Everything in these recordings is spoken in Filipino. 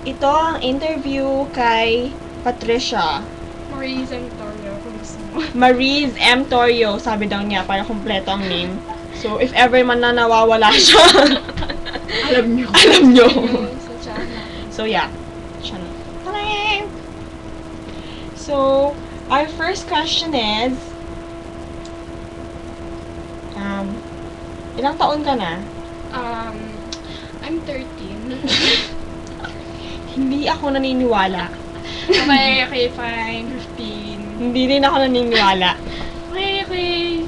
ito ang interview kay Patricia. Maurice and Torio, kung gusto mo. Maurice M. Torio, sabi daw niya, para kompleto ang name. So, if ever man na nawawala siya, Alam nyo. alam nyo. Sa channel. So, yeah. Siya na. Talang! So, our first question is, ilang taon ka na? I'm 13. Hindi ako naniniwala. Okay, fine. 15. Hindi rin ako naniniwala. Okay.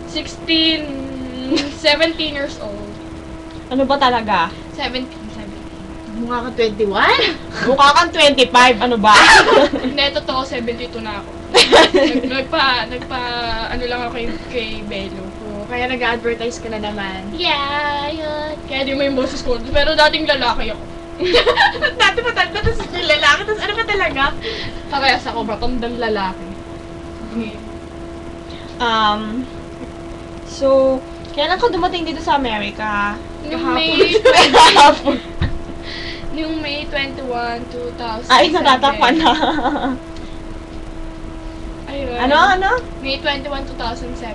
16, 17 years old. Ano ba talaga? 17. Mukha ka 21? Mukha kang 25, ano ba? Hindi, totoo, 72 na ako. Ano lang ako kay Belo. Oo, kaya nag-advertise ka na naman. Yeah, yun. Kaya di mo yung boses ko. Pero dating lalaki ako. Dati matanda, tapos yung lalaki, tapos ano ba talaga? Parehas ako, matandang lalaki. Okay. So, kailan ka dumating dito sa Amerika? Noong May 21, 2007. Ay, natatakpan na. Ayun. Ano? May 21, 2007.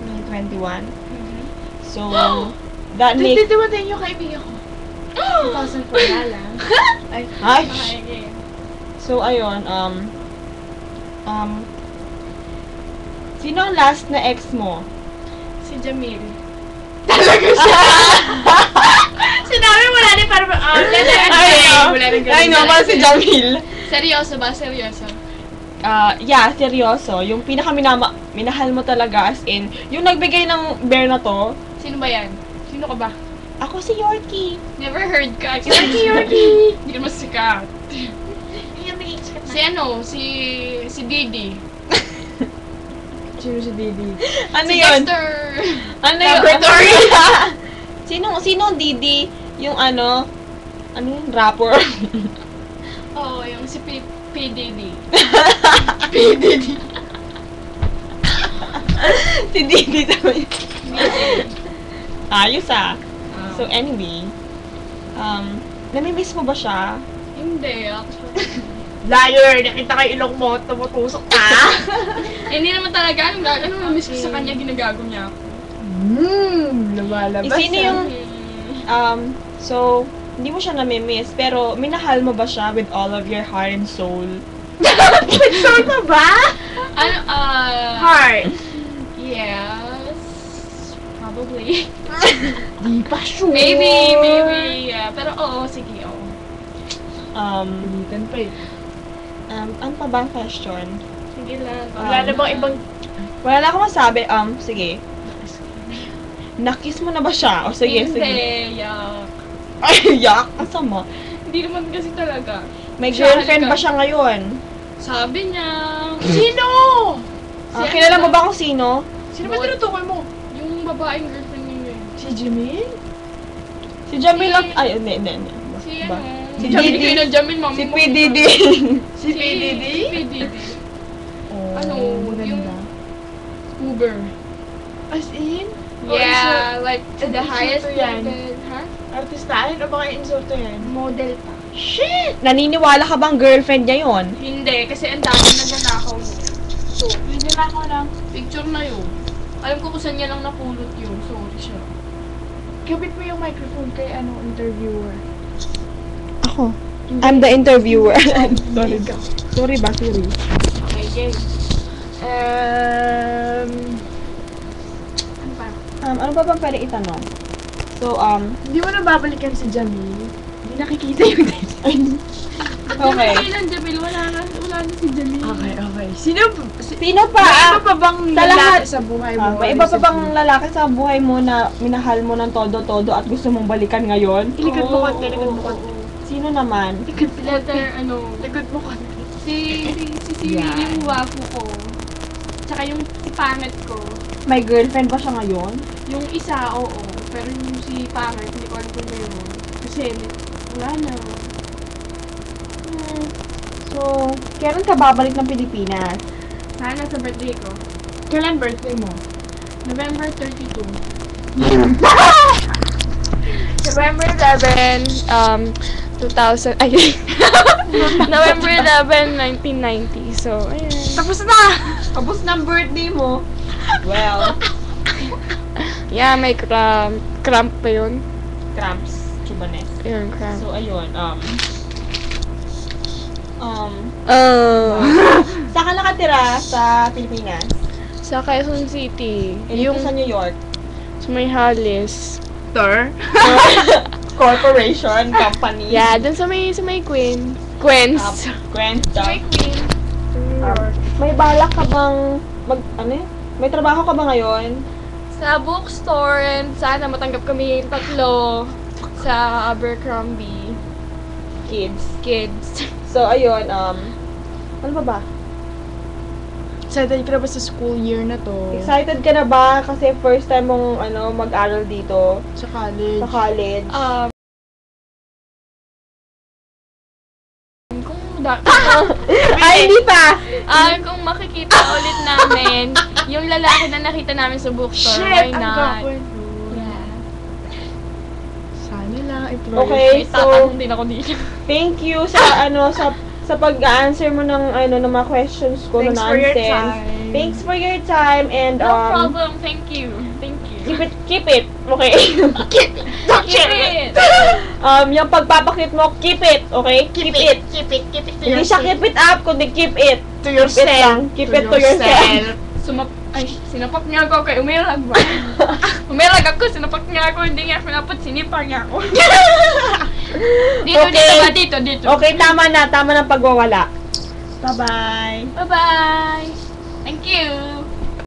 May 21. Mm-hmm. So, that makes... Dito ba din yung kaibigan ko? 2004 na lang. Ay! Okay. So, ayun, sino ang last na ex mo? Si Jamil. Talaga siya! Sinabi mo na din para I know, parang si Jamil. Seryoso ba? Seryoso? Yeah, seryoso. Yung minahal mo talaga, as in, yung nagbigay ng bear na to, Sino ba yan? Sino ka ba? ako si Yorkie. Never heard ka. Yorkie! Hindi naman sikat. Yung nag-iis ka Si ano? Si Didi. Sino si Didi? Ano Si yun? Dexter. Ano yun? Laboratory. Sino Didi? Yung ano yung rapper? Oo, yung si P. Didi. PDD. Si Didi daw yun. Ayos ah. So anyway, namimiss mo ba siya? Hindi. Actually. Liar! Nakita kay ilong mo, tumutusok ka. Hindi naman talaga. Ano miss ko sa kanya, ginagago niya ako. Lumalabas. Sino yung, so, hindi mo siya namimiss, pero minahal mo ba siya with all of your heart and soul? Soul pa ba? Ano, Heart. Yes. Probably. Di pa sure. Maybe, yeah. Pero oo, sige, oo. Pilitan pa eh. Ano pa ba ang question? Sige lang. Wala na bang ibang... Wala na akong masabi, sige. Nakiss mo na ba siya? O sige, Hindi, sige. yuck. Ay, yak! Ang sama. Hindi naman kasi talaga. May Siya, girlfriend halika. ba siya ngayon? Sabi niya, Sino? Kilala mo ba kung sino? Sino ba tinutukoy mo? yung babaeng girlfriend niya yun. Si Jimmy? Si Jamil lang... Ay, hindi. Si Ba? ano? Si Jamil Didi. kayo ng Jamil, mama Si mo. PDD. Si PDD? Si PDD. Oh, Ano, yung Uber. As in? Yeah, like to the Insulto highest yan. level. Ha? Artistahin o baka insulto yan? Model pa. Shit! Naniniwala ka bang girlfriend niya yon? Hindi, kasi ang dami na nanakaw niya. So, Hindi na ako lang. picture na yun. Alam ko kung saan niya lang napulot yun. Sorry siya. Kapit mo yung microphone kay interviewer. Ako. I'm the interviewer. Sorry. Sorry ba, Siri? Okay, game. Ano pa? Ano pa bang pwede itanong? So, Hindi mo na babalikan si Jamil. Hindi nakikita yung okay. Kailan, Jamil? Wala na si Jamil. Okay. Sino Sino pa? May iba pa bang sa lahat- lalaki sa buhay mo? May iba pa bang lalaki sa buhay mo na minahal mo ng todo-todo at gusto mong balikan ngayon? Likod mo konti, likod mo konti. Sino naman? Likod mo konti. Letter, ano, Likod mo konti. si Siri yung wapo ko. Tsaka yung si pangit ko. May girlfriend ba siya ngayon? Yung isa, oo. Pero yung si pangit, hindi ko alam kung meron. Kasi, wala na. So, kailan ka babalik ng Pilipinas? Sana sa birthday ko. Kailan birthday mo? November 32. November 11, 2000, ay, November 11, 1990. So, ayan. Tapos na! Tapos ng birthday mo. Well, Yeah, may cramp. Cramp pa yun. cramps. Chubanes. Ayun, cramp. So, ayun. Saan ka nakatira sa Pilipinas? Sa Quezon City. Yung sa New York. Sa may Halis. Tor. Corporation, company. Yeah, dun sa may Queen. Queens. Grand Sa may Queen. may balak ka bang may trabaho ka ba ngayon? Sa bookstore and sana matanggap kami tatlo sa Abercrombie Kids. So, ayun, ano ba? Excited ka na ba sa school year na to? Excited ka na ba? Kasi first time mong, mag-aral dito Sa college. sa college. Ay, hindi pa! Kung makikita ulit namin yung lalaki na nakita namin sa bookstore, why Shit! Ang not? gwapo nun. Yeah. Sana lang, employer. Okay, May so, tatanong din ako dito. thank you sa, sa pag-answer mo ng, ng mga questions ko Thanks na for your nonsense. time. Thanks for your time, and, No problem, thank you. Thank you. keep it, okay? Don't Keep it! Yung pagpapakit mo, keep it, okay? Keep it. Keep it to Hindi siya keep it up, kundi keep it. To Keep it lang. Keep it to yourself. Sinapak niya ako kay umirag ba? Umirag ako, sinapak niya ako, hindi niya pinapot, sinipa niya ako. Dito, Okay. dito ba? Dito. Okay, tama na pagwawala. Bye-bye. Bye-bye! Thank you!